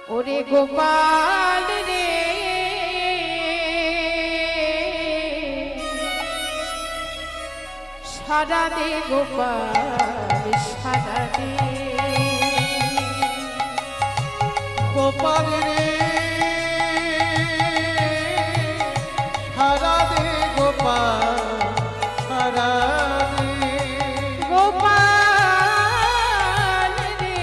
ওরে গোপাল রে সারা দে গোপাল সারা দে গোপাল রে সারা দে গোপাল সারা দে গোপাল রে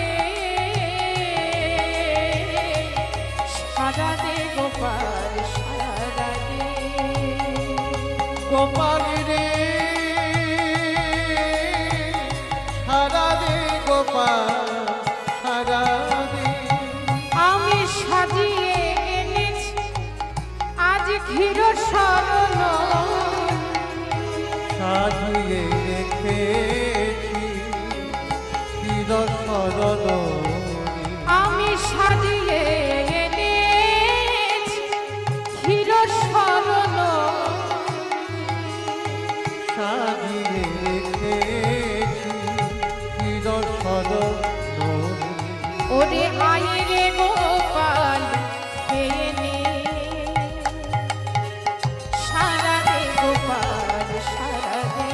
সারা দে গোপাল সারা দে গোপাল রে সারা দে গোপাল সারা দে আমি সাজিয়ে এনেছি আজ ক্ষীর সরণ সাজিয়ে রেখেছি চির সরণ আমি সাজিয়ে এনেছি ক্ষীর সরণ সাজিয়ে রেখেছি চির সরণ ওরে আয় রে গোপাল খেয়ে নে সারা দে গোপাল সারা দে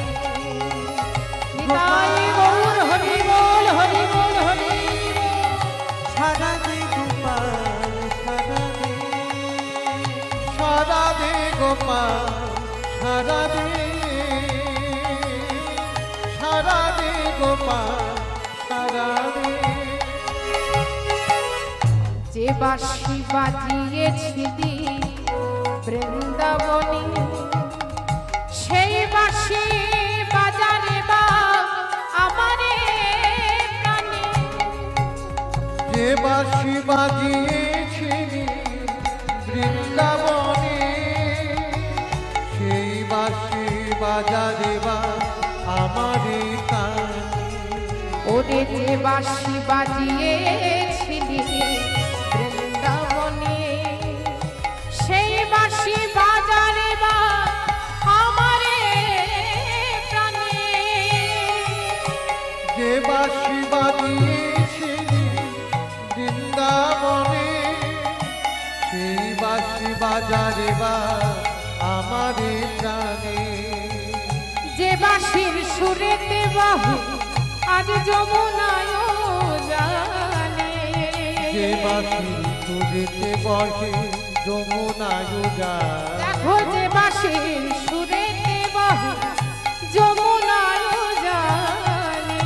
নিতাই গৌর হরি বল হরি বল হরি সারা দে গোপাল সারা দে সারা দে গোপাল সারা দে সারা দে গোপাল সারা দে যে বাঁশি বাজিয়েছিলি বৃন্দাবনে সেই বাঁশি বাজারে বা আমারে প্রাণে যে বাঁশি বাজিয়েছিলি বৃন্দাবনে সেই বাঁশি বাজারে বা আমারই কানে ওরে যে বাঁশি বাজিয়েছিলি বৃন্দাবনে সেই বাঁশি বাজারে বা আমারে প্রাণে যে বাঁশি বাজিয়েছিলি বৃন্দাবনে সেই বাঁশি বাজারে বা আমারই জানে যে বাঁশির সুরেতে বাহু আজ যমুনায় জানে যে বাঁশি সুরেতে বসে যমুনায় যায় দেখো যে বাঁশির সুরেতে বাহু যমুনায় জানে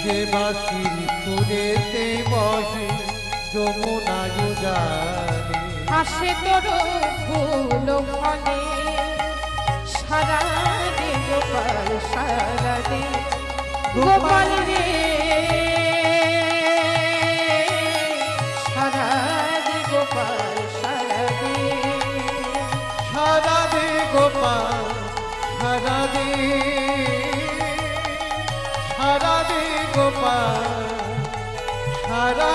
যে বাঁশি সুরেতে বসে যমুনায় জানে হাসে তোর ফুল ফলে সারা দে গোপাল সারা দে গোপাল রে সারা দে গোপাল সারা দে সারা দে গোপাল সারা দে সারা দে গোপাল সারা